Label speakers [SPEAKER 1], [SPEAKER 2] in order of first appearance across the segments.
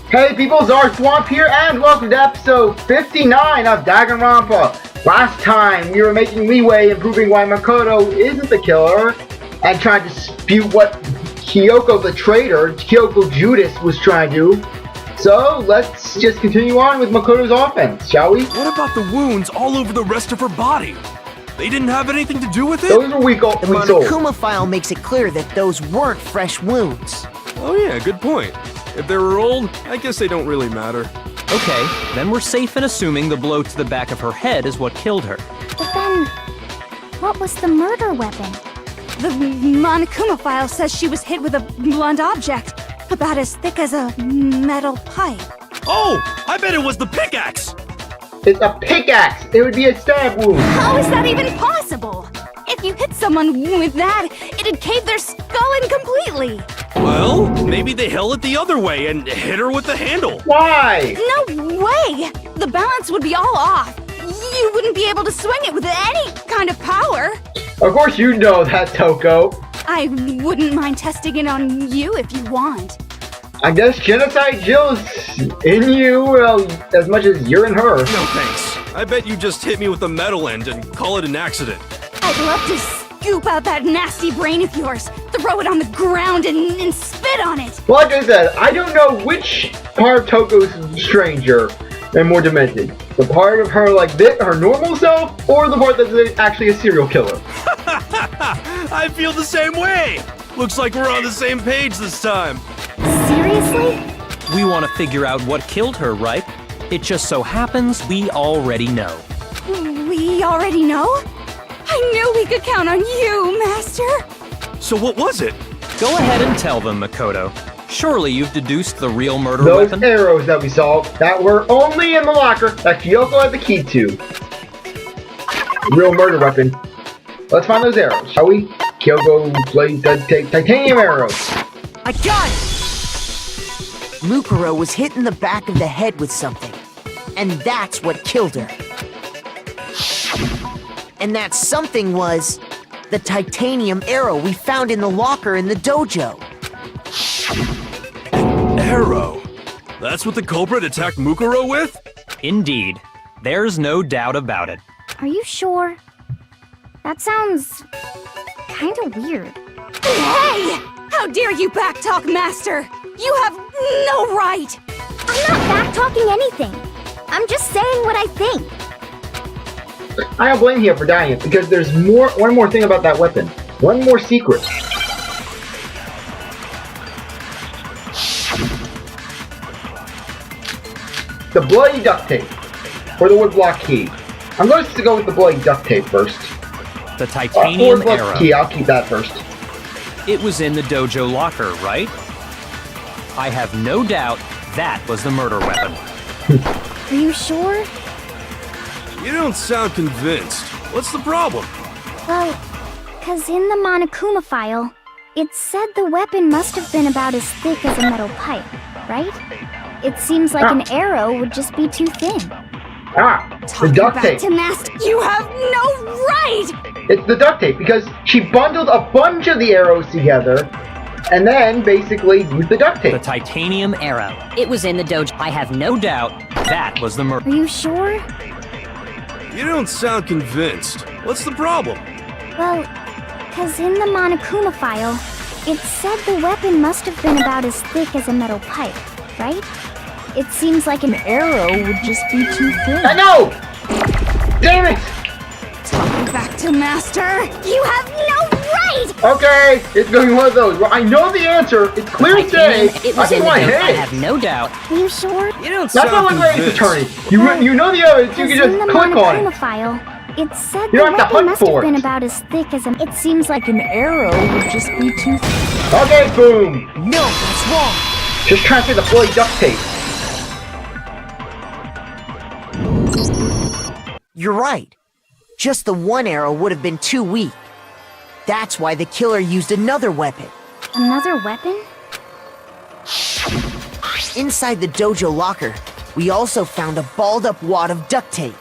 [SPEAKER 1] Hey people, Czar Swamp here, and welcome to episode 59 of Danganronpa. Last time, we were making leeway in proving why Makoto isn't the killer, and trying to dispute what Kyoko the traitor, Kyoko Judas, was trying to do. So, let's just continue on with Makoto's offense, shall we?
[SPEAKER 2] What about the wounds all over the rest of her body? They didn't have anything to do with it?
[SPEAKER 1] Those are weak old.
[SPEAKER 3] The Monokuma file makes it clear that those weren't fresh wounds.
[SPEAKER 2] Oh yeah, good point. If they were old, I guess they don't really matter.
[SPEAKER 4] Okay, then we're safe in assuming the blow to the back of her head is what killed her.
[SPEAKER 5] But then, what was the murder weapon?
[SPEAKER 6] The Monokuma file says she was hit with a blunt object, about as thick as a metal pipe.
[SPEAKER 2] Oh, I bet it was the pickaxe!
[SPEAKER 1] It's a pickaxe! It would be a stab wound!
[SPEAKER 6] How is that even possible? If you hit someone with that, it'd cave their skull in completely.
[SPEAKER 2] Well, maybe they held it the other way and hit her with the handle.
[SPEAKER 1] Why?
[SPEAKER 6] No way! The balance would be all off. You wouldn't be able to swing it with any kind of power.
[SPEAKER 1] Of course you know that, Toko.
[SPEAKER 6] I wouldn't mind testing it on you if you want.
[SPEAKER 1] I guess Genocide Jill's in you as much as you're in her.
[SPEAKER 2] No thanks. I bet you just hit me with the metal end and call it an accident.
[SPEAKER 6] I'd love to scoop out that nasty brain of yours, throw it on the ground and spit on it.
[SPEAKER 1] Like I said, I don't know which part of Toko's stranger and more demented. The part of her like this, her normal self, or the part that's actually a serial killer.
[SPEAKER 2] I feel the same way. Looks like we're on the same page this time.
[SPEAKER 5] Seriously?
[SPEAKER 4] We want to figure out what killed her, right? It just so happens we already know.
[SPEAKER 6] We already know? I knew we could count on you, Master.
[SPEAKER 2] So what was it?
[SPEAKER 4] Go ahead and tell them, Makoto. Surely you've deduced the real murder
[SPEAKER 1] Those
[SPEAKER 4] weapon?
[SPEAKER 1] arrows that we saw that were only in the locker that Kyoko had the key to. Real murder weapon. Let's find those arrows, shall we? Kyoko played titanium arrows.
[SPEAKER 3] I got it! Mukuro was hit in the back of the head with something. And that's what killed her. And that something was the titanium arrow we found in the locker in the dojo.
[SPEAKER 2] Arrow. That's what the culprit attacked Mukuro with?
[SPEAKER 4] Indeed. There's no doubt about it.
[SPEAKER 5] Are you sure? That sounds kinda weird.
[SPEAKER 6] Hey! How dare you backtalk, Master? You have no right!
[SPEAKER 5] I'm not backtalking anything. I'm just saying what I think.
[SPEAKER 1] I don't blame you for dying because there's one more thing about that weapon. One more secret. The bloody duct tape. Or the woodblock key. I'm going to go with the bloody duct tape first.
[SPEAKER 4] The titanium
[SPEAKER 1] woodblock
[SPEAKER 4] arrow.
[SPEAKER 1] key, I'll keep that first.
[SPEAKER 4] It was in the dojo locker, right? I have no doubt that was the murder weapon.
[SPEAKER 5] Are you sure?
[SPEAKER 2] You don't sound convinced. What's the problem?
[SPEAKER 5] Well, 'cause in the Monokuma file, it said the weapon must have been about as thick as a metal pipe, right? It seems like an arrow would just be too thin.
[SPEAKER 1] The
[SPEAKER 6] Talking
[SPEAKER 1] duct
[SPEAKER 6] back
[SPEAKER 1] tape.
[SPEAKER 6] to Master, you have no right!
[SPEAKER 1] It's the duct tape because she bundled a bunch of the arrows together and then basically used the duct
[SPEAKER 4] The
[SPEAKER 1] tape.
[SPEAKER 4] titanium arrow. It was in the dojo. I have no doubt that was the murder.
[SPEAKER 5] Are you sure?
[SPEAKER 2] You don't sound convinced. What's the problem?
[SPEAKER 5] Well, 'cause in the Monokuma file, it said the weapon must have been about as thick as a metal pipe, right? It seems like an arrow would just be too thin.
[SPEAKER 1] I know! Damn it!
[SPEAKER 6] Talking back to Master, you have no right!
[SPEAKER 1] Okay, it's going to be one of those. Well, I know the answer. It's clear as day.
[SPEAKER 4] It
[SPEAKER 1] I
[SPEAKER 4] was
[SPEAKER 1] think
[SPEAKER 4] in
[SPEAKER 1] my
[SPEAKER 4] the dojo. I
[SPEAKER 1] head.
[SPEAKER 4] have no doubt.
[SPEAKER 5] Are you sure?
[SPEAKER 2] You don't
[SPEAKER 1] That's not
[SPEAKER 2] sound
[SPEAKER 1] like Ace Attorney.
[SPEAKER 2] convinced.
[SPEAKER 1] You know the evidence. You
[SPEAKER 5] 'Cause
[SPEAKER 1] can
[SPEAKER 5] in the
[SPEAKER 1] just click on
[SPEAKER 5] Monokuma
[SPEAKER 1] it.
[SPEAKER 5] file, it said
[SPEAKER 1] You
[SPEAKER 5] the
[SPEAKER 1] don't have to
[SPEAKER 5] weapon
[SPEAKER 1] hunt
[SPEAKER 5] must have
[SPEAKER 1] for
[SPEAKER 5] been
[SPEAKER 1] it.
[SPEAKER 5] about as thick as a. It seems like an arrow would just be too thin.
[SPEAKER 1] Okay, boom.
[SPEAKER 3] No, that's wrong.
[SPEAKER 1] Just transfer the bloody duct tape.
[SPEAKER 3] You're right. Just the one arrow would have been too weak. That's why the killer used another weapon.
[SPEAKER 5] Another weapon?
[SPEAKER 3] Inside the dojo locker, we also found a balled-up wad of duct tape.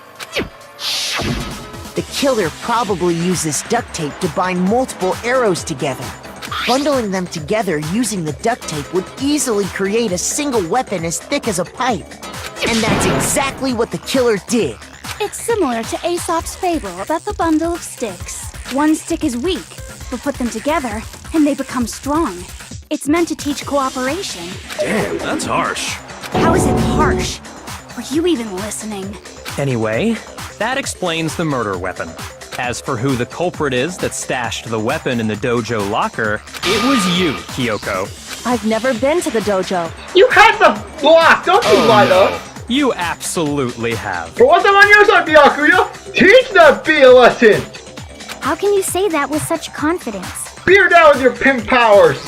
[SPEAKER 3] The killer probably used this duct tape to bind multiple arrows together. Bundling them together using the duct tape would easily create a single weapon as thick as a pipe. And that's exactly what the killer did.
[SPEAKER 6] It's similar to Aesop's fable about the bundle of sticks. One stick is weak, but put them together and they become strong. It's meant to teach cooperation.
[SPEAKER 2] Damn, that's harsh.
[SPEAKER 6] How is it harsh? Were you even listening?
[SPEAKER 4] Anyway, that explains the murder weapon. As for who the culprit is that stashed the weapon in the dojo locker, it was you, Kyoko.
[SPEAKER 7] I've never been to the dojo.
[SPEAKER 1] You had the block! Don't you lie to us!
[SPEAKER 4] You absolutely have.
[SPEAKER 1] But what's up on your side, Byakuya? Teach that B a lesson!
[SPEAKER 5] How can you say that with such confidence?
[SPEAKER 1] Beer down with your pimp powers!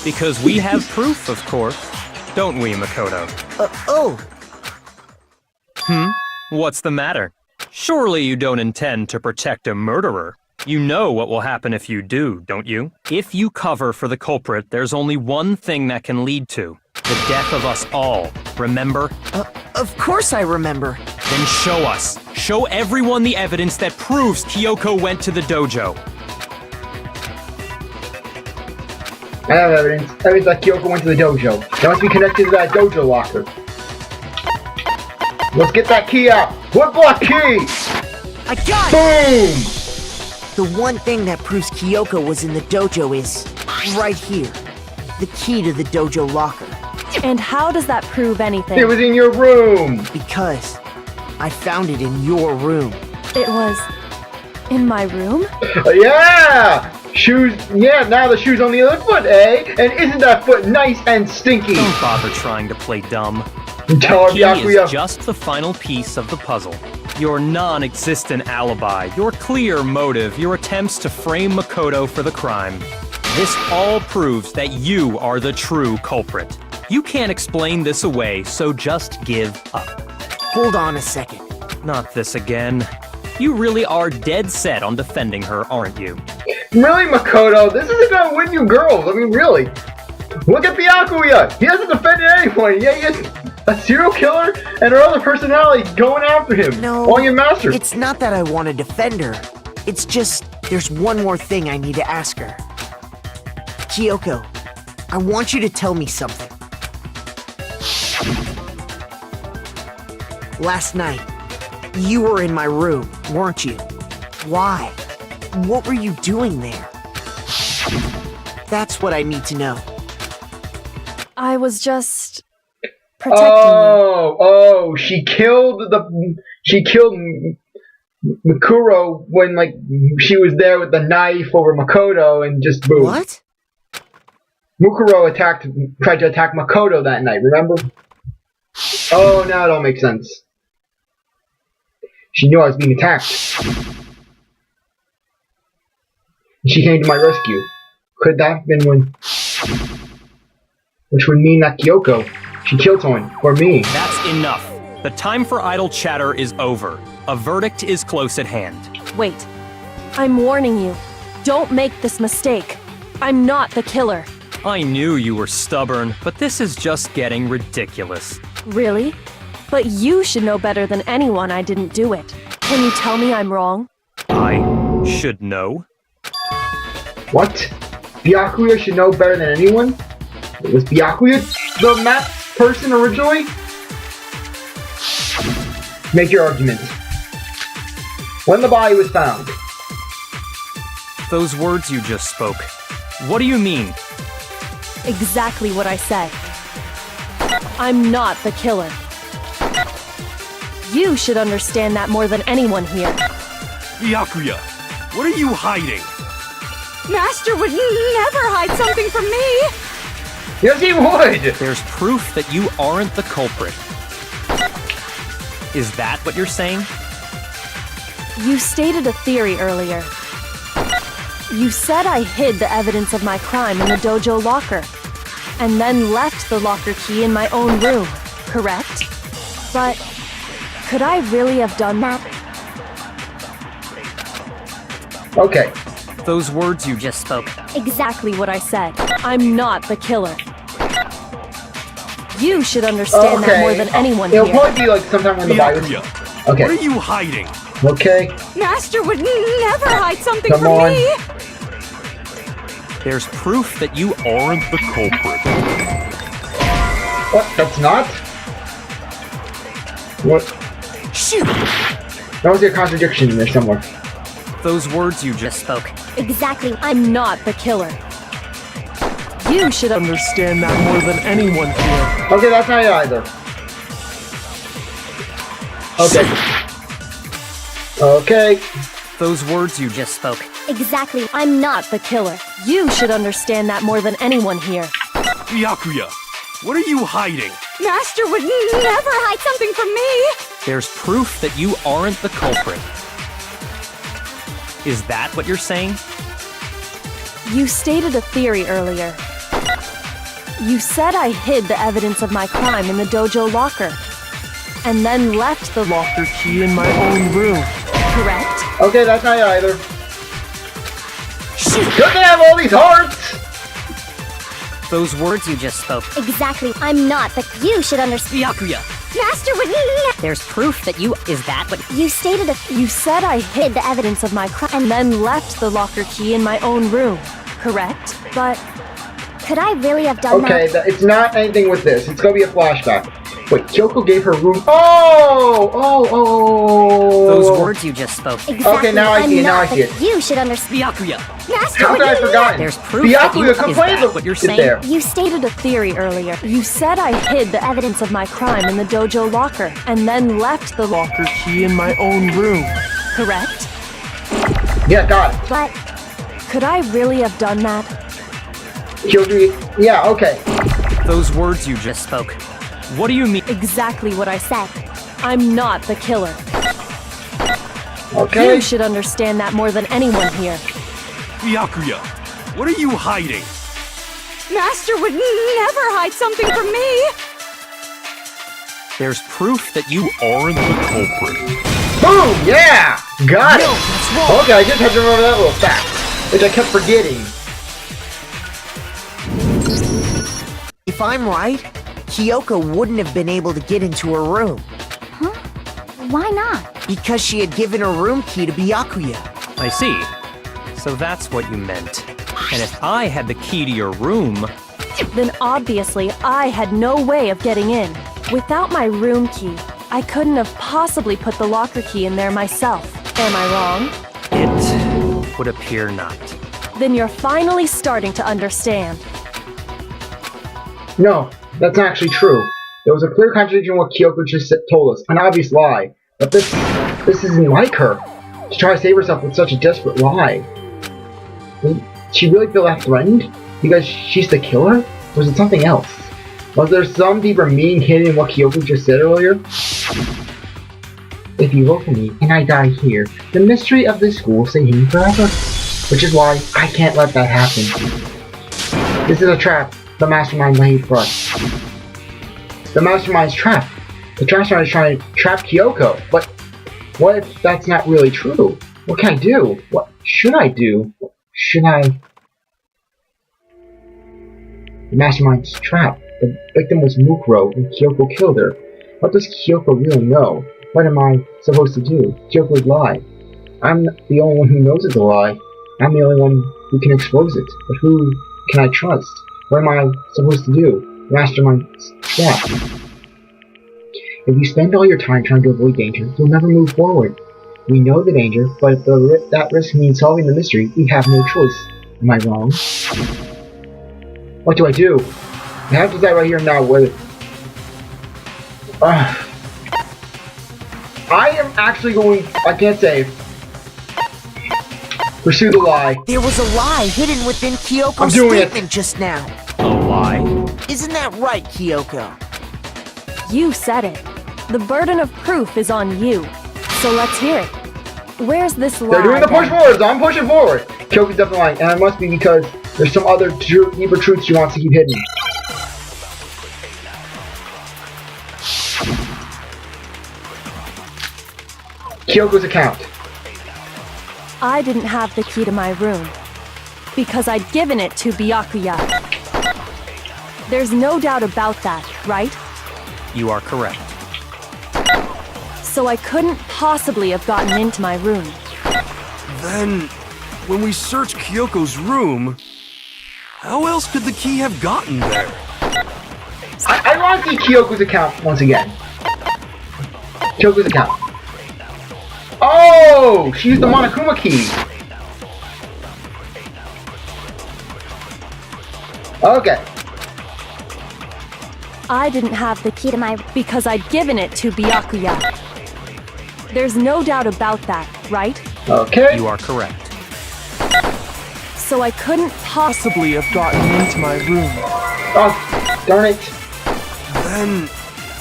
[SPEAKER 4] Because we have proof, of course. Don't we, Makoto? What's the matter? Surely you don't intend to protect a murderer. You know what will happen if you do, don't you? If you cover for the culprit, there's only one thing that can lead to. The death of us all. Remember?
[SPEAKER 3] Of course I remember.
[SPEAKER 4] Then show us. Show everyone the evidence that proves Kyoko went to the dojo.
[SPEAKER 1] I have evidence. Evidence that Kyoko went to the dojo. That must be connected to that dojo locker. Let's get that key out. What block key?
[SPEAKER 3] I got it!
[SPEAKER 1] Boom!
[SPEAKER 3] The one thing that proves Kyoko was in the dojo is right here. The key to the dojo locker.
[SPEAKER 7] And how does that prove anything?
[SPEAKER 1] It was in your room.
[SPEAKER 3] Because I found it in your room.
[SPEAKER 7] It was in my room?
[SPEAKER 1] Yeah! Shoes, yeah, now the shoe's on the other foot, eh? And isn't that foot nice and stinky?
[SPEAKER 4] Don't bother trying to play dumb.
[SPEAKER 1] Tell her,
[SPEAKER 4] Key
[SPEAKER 1] Byakuya.
[SPEAKER 4] is just the final piece of the puzzle. Your non-existent alibi, your clear motive, your attempts to frame Makoto for the crime. This all proves that you are the true culprit. You can't explain this away, so just give up.
[SPEAKER 3] Hold on a second.
[SPEAKER 4] Not this again. You really are dead set on defending her, aren't you?
[SPEAKER 1] Really, Makoto? This isn't gonna win you girls. I mean, really. Look at Byakuya. He hasn't defended anyone. Yeah, he is a serial killer and her other personality going after him.
[SPEAKER 3] No,
[SPEAKER 1] All your master.
[SPEAKER 3] it's not that I want to defend her. It's just, there's one more thing I need to ask her. Kyoko, I want you to tell me something. Last night, you were in my room, weren't you? Why? What were you doing there? That's what I need to know.
[SPEAKER 7] I was just protecting
[SPEAKER 1] Oh, she killed Mikuro when, like, she was there with the knife over Makoto and just boom.
[SPEAKER 3] What?
[SPEAKER 1] Mikuro tried to attack Makoto that night, remember? Oh, now it all makes sense. She knew I was being attacked. She came to my rescue. Could that have been when... Which would mean that Kyoko, she killed someone, or me.
[SPEAKER 4] That's enough. The time for idle chatter is over. A verdict is close at hand.
[SPEAKER 7] Wait. I'm warning you. Don't make this mistake. I'm not the killer.
[SPEAKER 4] I knew you were stubborn, but this is just getting ridiculous.
[SPEAKER 7] Really? But you should know better than anyone I didn't do it. Can you tell me I'm wrong?
[SPEAKER 4] I should know?
[SPEAKER 1] What? Byakuya should know better than anyone? Was Byakuya the map person originally? Make your argument. When the body was found.
[SPEAKER 4] Those words you just spoke. What do you mean?
[SPEAKER 7] Exactly what I said. I'm not the killer. You should understand that more than anyone here.
[SPEAKER 2] Byakuya, what are you hiding?
[SPEAKER 6] Master would never hide something from me!
[SPEAKER 1] Yes, he would!
[SPEAKER 4] There's proof that you aren't the culprit. Is that what you're saying?
[SPEAKER 7] You stated a theory earlier. You said I hid the evidence of my crime in the dojo locker, and then left the locker key in my own room, correct? But could I really have done that?
[SPEAKER 1] Okay.
[SPEAKER 4] Those words you just spoke.
[SPEAKER 7] Exactly what I said. I'm not the killer. You should understand that more than anyone
[SPEAKER 1] It'll
[SPEAKER 7] here.
[SPEAKER 1] probably be like sometime when the body was...
[SPEAKER 2] Byakuya,
[SPEAKER 1] Okay.
[SPEAKER 2] what are you hiding?
[SPEAKER 1] Okay.
[SPEAKER 6] Master would never hide something
[SPEAKER 1] Come
[SPEAKER 6] from
[SPEAKER 1] on.
[SPEAKER 6] me!
[SPEAKER 4] There's proof that you aren't the culprit.
[SPEAKER 1] What? That's not? What?
[SPEAKER 3] Shoot!
[SPEAKER 1] That was a contradiction in there somewhere.
[SPEAKER 4] Those words you just spoke.
[SPEAKER 5] Exactly.
[SPEAKER 7] I'm not the killer. You should understand that more than anyone here.
[SPEAKER 1] Okay, that's not it either. Okay. Okay.
[SPEAKER 4] Those words you just spoke.
[SPEAKER 5] Exactly.
[SPEAKER 7] I'm not the killer. You should understand that more than anyone here.
[SPEAKER 2] Byakuya, what are you hiding?
[SPEAKER 6] Master would never hide something from me!
[SPEAKER 4] There's proof that you aren't the culprit. Is that what you're saying?
[SPEAKER 7] You stated a theory earlier. You said I hid the evidence of my crime in the dojo locker, and then left the locker key in my own room, correct?
[SPEAKER 1] Okay, that's not it either. Good to have all these hearts!
[SPEAKER 4] Those words you just spoke.
[SPEAKER 5] Exactly. I'm not the. You should understand.
[SPEAKER 4] Byakuya,
[SPEAKER 5] Master would never.
[SPEAKER 4] there's proof that you. Is that what?
[SPEAKER 5] You stated a.
[SPEAKER 7] You said I hid the evidence of my crime, and then left the locker key in my own room, correct? But
[SPEAKER 5] Could I really have done
[SPEAKER 1] Okay,
[SPEAKER 5] that?
[SPEAKER 1] it's not anything with this. It's gonna be a flashback. Wait, Kyoko gave her room. Oh!
[SPEAKER 4] Those words you just spoke.
[SPEAKER 5] Exactly.
[SPEAKER 1] Okay, now I see it,
[SPEAKER 5] I'm
[SPEAKER 1] now
[SPEAKER 5] not
[SPEAKER 1] I see
[SPEAKER 5] the-
[SPEAKER 1] it.
[SPEAKER 5] You should understand.
[SPEAKER 4] Byakuya,
[SPEAKER 5] Master
[SPEAKER 1] How
[SPEAKER 5] would
[SPEAKER 1] could I
[SPEAKER 5] never.
[SPEAKER 1] forgotten?
[SPEAKER 4] there's proof that you.
[SPEAKER 1] Byakuya
[SPEAKER 4] Is
[SPEAKER 1] complained
[SPEAKER 4] that what you're saying?
[SPEAKER 1] there.
[SPEAKER 7] you stated a theory earlier. You said I hid the evidence of my crime in the dojo locker, and then left the locker key in my own room, correct?
[SPEAKER 1] Yeah, got it.
[SPEAKER 5] But
[SPEAKER 7] Could I really have done that?
[SPEAKER 1] Kyoko, yeah, okay.
[SPEAKER 4] Those words you just spoke. What do you mean?
[SPEAKER 7] Exactly what I said.
[SPEAKER 5] said.
[SPEAKER 7] I'm not the killer.
[SPEAKER 1] Okay.
[SPEAKER 7] You should understand that more than anyone here.
[SPEAKER 2] Byakuya, what are you hiding?
[SPEAKER 6] Master would never hide something from me!
[SPEAKER 4] There's proof that you aren't the culprit.
[SPEAKER 1] Boom! Yeah! Got it!
[SPEAKER 3] That's wrong.
[SPEAKER 1] Okay, I just had to remember that little fact, which I kept forgetting.
[SPEAKER 3] If I'm right, Kyoko wouldn't have been able to get into her room
[SPEAKER 5] Why not?
[SPEAKER 3] because she had given her room key to Byakuya.
[SPEAKER 4] I see. So that's what you meant. And if I had the key to your room,
[SPEAKER 7] Then obviously I had no way of getting in. Without my room key, I couldn't have possibly put the locker key in there myself. Am I wrong?
[SPEAKER 4] it would appear not.
[SPEAKER 7] Then you're finally starting to understand.
[SPEAKER 1] No, that's not actually true. There was a clear contradiction in what Kyoko just told us, an obvious lie. But this isn't like her. To try to save herself with such a desperate lie. Did she really feel that threatened? Because she's the killer? Or was it something else? Was there some deeper meaning hidden in what Kyoko just said earlier? If you vote for me and I die here, the mystery of this school will stay hidden forever. Which is why I can't let that happen. This is a trap the mastermind laid for us. The mastermind's trap. The mastermind is trying to trap Kyoko. But what if that's not really true? What can I do? What should I do? Should I... The mastermind's trap. The victim was Mukuro and Kyoko killed her. What does Kyoko really know? What am I supposed to do? Kyoko's lie. I'm the only one who knows it's a lie. I'm the only one who can expose it. But who can I trust? What am I supposed to do? Mastermind's trap. If you spend all your time trying to avoid danger, you'll never move forward. We know the danger, but if that risk means solving the mystery, we have no choice. Am I wrong? What do I do? I have to decide right here and now whether... I am actually going... I can't say... Pursue the lie.
[SPEAKER 3] There was a lie hidden within
[SPEAKER 1] I'm
[SPEAKER 3] Kyoko's
[SPEAKER 1] doing it.
[SPEAKER 3] statement just now.
[SPEAKER 4] A lie?
[SPEAKER 3] Isn't that right, Kyoko?
[SPEAKER 7] You said it. The burden of proof is on you. So let's hear it. Where's this lie?
[SPEAKER 1] They're doing the push
[SPEAKER 7] then?
[SPEAKER 1] forward, so I'm pushing forward. Kyoko's definitely lying, and it must be because there's some other deeper truths she wants to keep hidden. Kyoko's account.
[SPEAKER 7] I didn't have the key to my room because I'd given it to Byakuya. There's no doubt about that, right?
[SPEAKER 4] You are correct.
[SPEAKER 7] So I couldn't possibly have gotten into my room.
[SPEAKER 2] Then, when we searched Kyoko's room, How else could the key have gotten there?
[SPEAKER 1] I want to see Kyoko's account once again. Kyoko's account. Oh! She used the Monokuma key. Okay.
[SPEAKER 7] I didn't have the key to my because I'd given it to Byakuya. There's no doubt about that, right?
[SPEAKER 1] Okay.
[SPEAKER 4] You are correct.
[SPEAKER 7] So I couldn't possibly have gotten into my room.
[SPEAKER 1] Oh, darn it.
[SPEAKER 2] Then,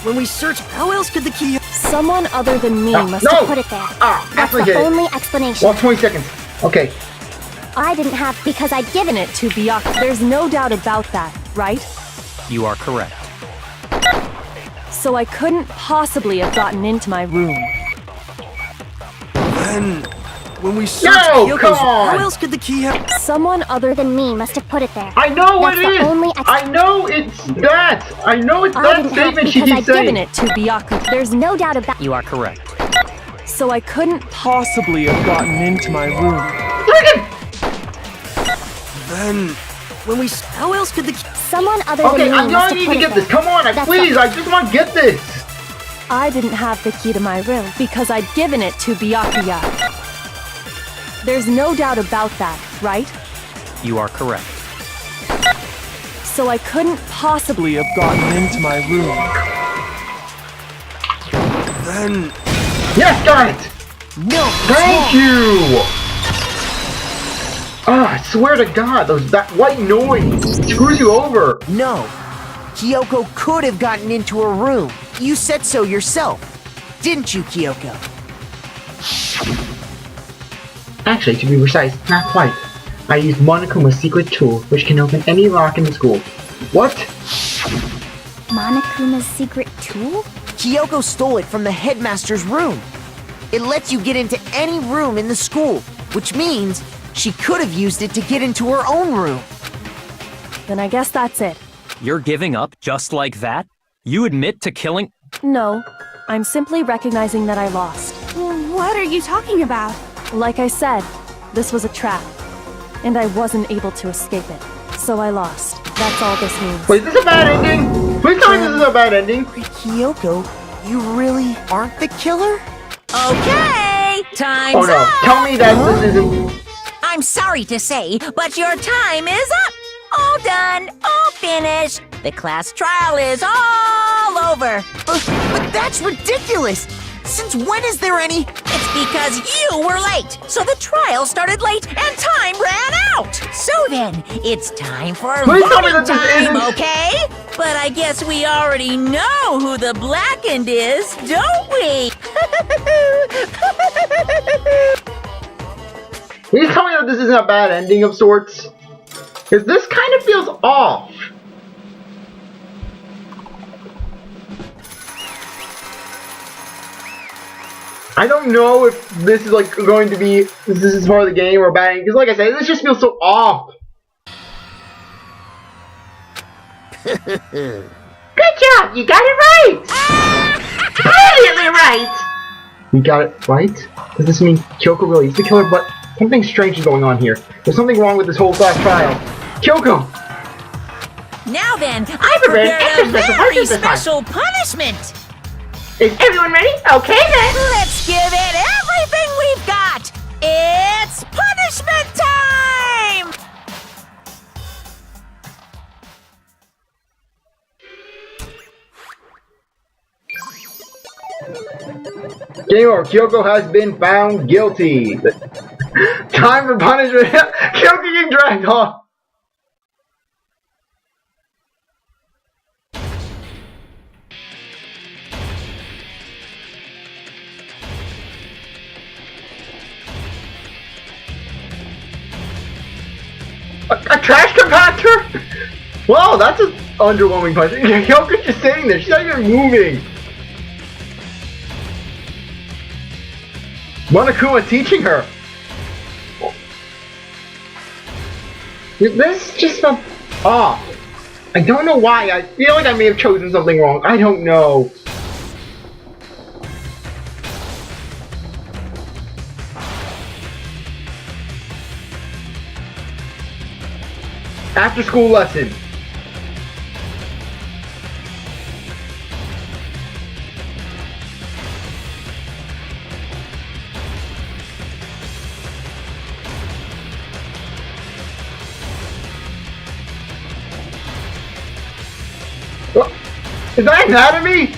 [SPEAKER 2] when we searched, how else could the key have...
[SPEAKER 7] Someone other than me must
[SPEAKER 1] no.
[SPEAKER 7] have put it there.
[SPEAKER 1] Ah,
[SPEAKER 5] That's
[SPEAKER 1] actually
[SPEAKER 5] the
[SPEAKER 1] hit it.
[SPEAKER 5] only explanation.
[SPEAKER 1] Well, 20 seconds. Okay.
[SPEAKER 5] I didn't have because I'd given
[SPEAKER 7] Given it to Byakuya. There's no doubt about that, right?
[SPEAKER 4] You are correct.
[SPEAKER 7] So I couldn't possibly have gotten into my room.
[SPEAKER 2] Then, when we searched
[SPEAKER 1] No,
[SPEAKER 2] Kyoko's,
[SPEAKER 1] come on!
[SPEAKER 2] how else could the key have...
[SPEAKER 7] Someone other
[SPEAKER 5] than me must have put it there.
[SPEAKER 1] I know what
[SPEAKER 5] That's
[SPEAKER 1] it
[SPEAKER 5] the
[SPEAKER 1] is!
[SPEAKER 5] only
[SPEAKER 1] I know it's that! I know it's
[SPEAKER 5] I
[SPEAKER 1] that
[SPEAKER 5] didn't have
[SPEAKER 1] statement she
[SPEAKER 5] because
[SPEAKER 1] keeps
[SPEAKER 5] I'd
[SPEAKER 7] given
[SPEAKER 1] saying.
[SPEAKER 7] it to Byakuya. There's
[SPEAKER 5] No doubt about
[SPEAKER 4] You are correct.
[SPEAKER 7] so I couldn't possibly have gotten into my room.
[SPEAKER 1] Friggin'!
[SPEAKER 2] Then, when we... How else could the key...
[SPEAKER 5] someone other
[SPEAKER 1] Okay,
[SPEAKER 5] than me
[SPEAKER 1] I
[SPEAKER 5] must
[SPEAKER 1] know I
[SPEAKER 5] have
[SPEAKER 1] need
[SPEAKER 5] put
[SPEAKER 1] to
[SPEAKER 5] it
[SPEAKER 1] get this.
[SPEAKER 5] there.
[SPEAKER 1] Come on,
[SPEAKER 5] That's
[SPEAKER 1] please, I just want to get this.
[SPEAKER 7] I didn't have the key to my room because I'd given it to Byakuya. There's no doubt about that, right?
[SPEAKER 4] You are correct.
[SPEAKER 7] So I couldn't possibly have gotten into my room.
[SPEAKER 2] Then,
[SPEAKER 1] Yes, got it!
[SPEAKER 3] No,
[SPEAKER 1] Thank you! Ah, I swear to God, that white noise screws you over.
[SPEAKER 3] no. Kyoko could have gotten into her room. You said so yourself. Didn't you, Kyoko?
[SPEAKER 1] Actually, to be precise, not quite. I used Monokuma's secret tool, which can open any lock in the school. What?
[SPEAKER 5] Monokuma's secret tool?
[SPEAKER 3] Kyoko stole it from the headmaster's room. It lets you get into any room in the school, which means she could have used it to get into her own room.
[SPEAKER 7] Then I guess that's it.
[SPEAKER 4] You're giving up just like that? You admit to killing...
[SPEAKER 7] No, I'm simply recognizing that I lost.
[SPEAKER 6] What are you talking about?
[SPEAKER 7] Like I said, this was a trap, and I wasn't able to escape it. So I lost. That's all this means.
[SPEAKER 1] Wait, is this a bad ending? Please tell me this is a bad ending.
[SPEAKER 3] Kyoko, you really aren't the killer?
[SPEAKER 8] Okay, time's
[SPEAKER 1] Oh no,
[SPEAKER 8] up.
[SPEAKER 1] tell me that this isn't...
[SPEAKER 8] I'm sorry to say, but your time is up. All done, all finished. The class trial is all over.
[SPEAKER 3] But that's ridiculous! Since when is there any...
[SPEAKER 8] It's because you were late. So the trial started late and time ran out. So then, it's time for
[SPEAKER 1] Please tell me
[SPEAKER 8] voting
[SPEAKER 1] that this
[SPEAKER 8] time,
[SPEAKER 1] isn't-
[SPEAKER 8] okay? But I guess we already know who the blackened is, don't we?
[SPEAKER 1] Please tell me that this isn't a bad ending of sorts. Because this kind of feels off. I don't know if this is like going to be, if this is part of the game or a bad ending. Because like I said, this just feels so off. Good job, you got it right! Brilliantly right! You got it right? Does this mean Kyoko really is the killer? But something strange is going on here. There's something wrong with this whole class trial. Kyoko!
[SPEAKER 8] Now then,
[SPEAKER 1] I
[SPEAKER 8] I
[SPEAKER 1] prepared an
[SPEAKER 8] prepared a
[SPEAKER 1] extra special
[SPEAKER 8] very
[SPEAKER 1] punishment this time.
[SPEAKER 8] special punishment.
[SPEAKER 1] Is everyone ready? Okay then!
[SPEAKER 8] Let's give it everything we've got. It's punishment time!
[SPEAKER 1] Game over. Kyoko has been found guilty. Time for punishment. Kyoko getting dragged off. A trash compactor? Wow, that's an underwhelming punishment. Kyoko's just sitting there. She's not even moving. Monokuma teaching her. This just felt off. I don't know why. I feel like I may have chosen something wrong. I don't know. After school lesson. What? Is that anatomy?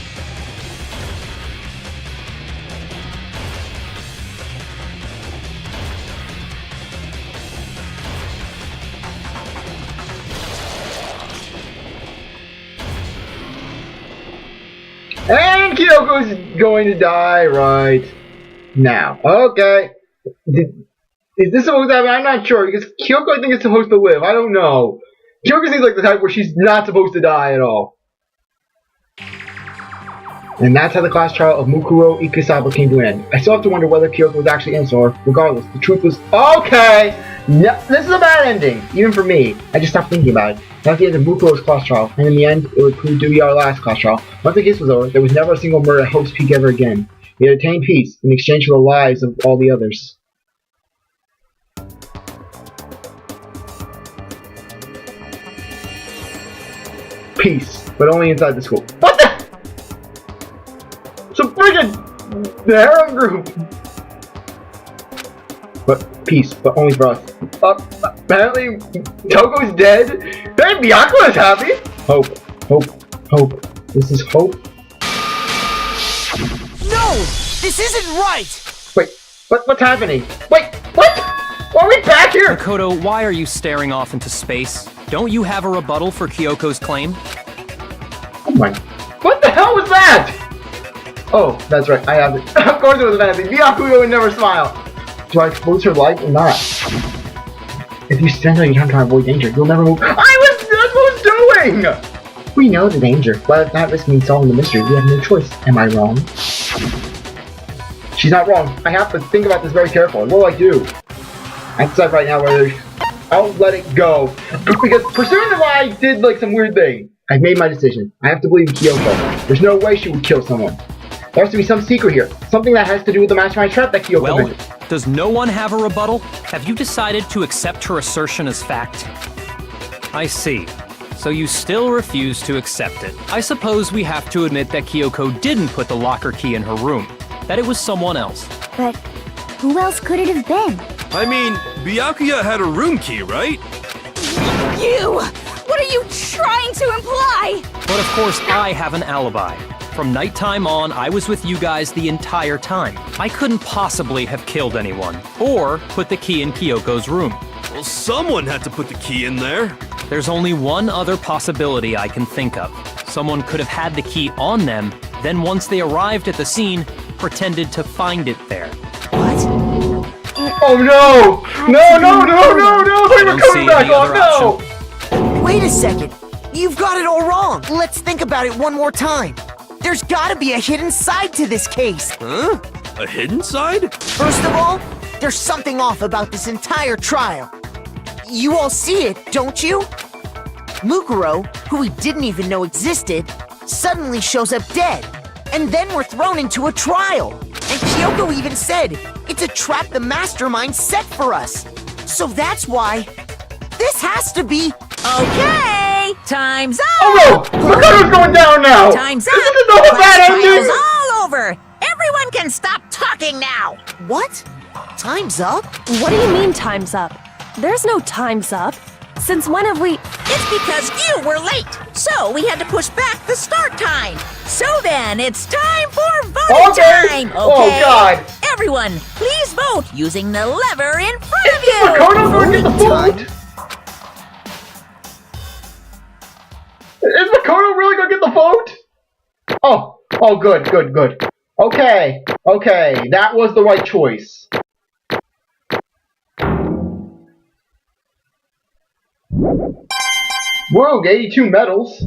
[SPEAKER 1] And Kyoko's going to die right now. Okay. Is this supposed to happen? I'm not sure, because Kyoko I think is supposed to live. I don't know. Kyoko seems like the type where she's not supposed to die at all. And that's how the class trial of Mukuro Ikisaba came to an end. I still have to wonder whether Kyoko was actually innocent, or regardless, the truth was okay. No, this is a bad ending, even for me. I just stopped thinking about it. That's the end of Mukuro's class trial, and in the end, it would prove to be our last class trial. Once the case was over, there was never a single murder at Hope's Peak ever again. We had attained peace in exchange for the lives of all the others. Peace, but only inside the school. What the? It's a friggin' harem group! But peace, but only for us. Apparently, Togo's dead. Hey, Byakuya's happy! Hope, hope, hope. This is hope?
[SPEAKER 3] No! This isn't right!
[SPEAKER 1] Wait, what's happening? Wait, what? Why are we back here?
[SPEAKER 4] Makoto, why are you staring off into space? Don't you have a rebuttal for Kyoko's claim?
[SPEAKER 1] Oh my... What the hell was that? Oh, that's right, I have it. Of course it was a fantasy. Byakuya would never smile. Do I expose her life or not? If you stand out your time to avoid danger, you'll never move. That's what I was doing! We know the danger, but if not risking solving the mystery, we have no choice. Am I wrong? She's not wrong. I have to think about this very carefully. What do I do? I decide right now whether I'll let it go. Because pursuing the lie did like some weird thing. I've made my decision. I have to believe in Kyoko. There's no way she would kill someone. There has to be some secret here. Something that has to do with the mastermind trap that Kyoko
[SPEAKER 4] Well,
[SPEAKER 1] mentioned.
[SPEAKER 4] does no one have a rebuttal? Have you decided to accept her assertion as fact? I see. So you still refuse to accept it. I suppose we have to admit that Kyoko didn't put the locker key in her room. That it was someone else.
[SPEAKER 5] But who else could it have been?
[SPEAKER 2] I mean, Byakuya had a room key, right?
[SPEAKER 6] You! What are you trying to imply?
[SPEAKER 4] But of course, I have an alibi. From nighttime on, I was with you guys the entire time. I couldn't possibly have killed anyone, or put the key in Kyoko's room.
[SPEAKER 2] Well, someone had to put the key in there.
[SPEAKER 4] There's only one other possibility I can think of. Someone could have had the key on them, then once they arrived at the scene, pretended to find it there.
[SPEAKER 1] Oh no! No! They were
[SPEAKER 4] don't see
[SPEAKER 1] coming back
[SPEAKER 4] any
[SPEAKER 1] on!
[SPEAKER 4] other
[SPEAKER 1] No!
[SPEAKER 3] Wait a second. You've got it all wrong. Let's think about it one more time. There's gotta be a hidden side to this case.
[SPEAKER 2] Huh? A hidden side?
[SPEAKER 3] First of all, there's something off about this entire trial. You all see it, don't you? Mukuro, who we didn't even know existed, suddenly shows up dead. And then we're thrown into a trial. And Kyoko even said, it's a trap the mastermind set for us. So that's why this has to be...
[SPEAKER 8] Okay, time's up!
[SPEAKER 1] Oh no! Makoto's going down now!
[SPEAKER 8] Time's up!
[SPEAKER 1] This is another
[SPEAKER 8] Class
[SPEAKER 1] bad
[SPEAKER 8] trial's
[SPEAKER 1] ending!
[SPEAKER 8] all over! Everyone can stop talking now!
[SPEAKER 3] What? Time's up?
[SPEAKER 7] What do you mean time's up? There's no time's up. Since when have we...
[SPEAKER 8] It's because you were late, so we had to push back the start time. So then, it's time for voting time, okay?
[SPEAKER 1] Oh god!
[SPEAKER 8] Everyone, please vote using the lever in front of you!
[SPEAKER 1] Makoto going to get the vote? Is Makoto really gonna get the vote? Oh, good. Okay, that was the right choice. Rogue, 82 medals.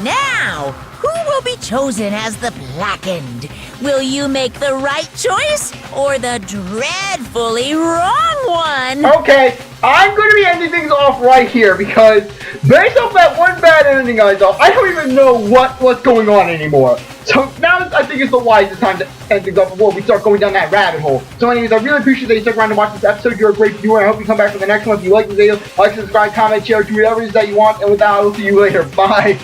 [SPEAKER 8] Now, who will be chosen as the blackened? Will you make the right choice or the dreadfully wrong one?
[SPEAKER 1] Okay, I'm going to be ending things off right here because based off that one bad ending I saw, I don't even know what's going on anymore. So now I think it's the wisest time to end things off before we start going down that rabbit hole. So anyways, I really appreciate that you stuck around to watch this episode. You're a great viewer. I hope you come back for the next one. If you like the video, like, subscribe, comment, share, do whatever it is that you want. And with that, I will see you later. Bye.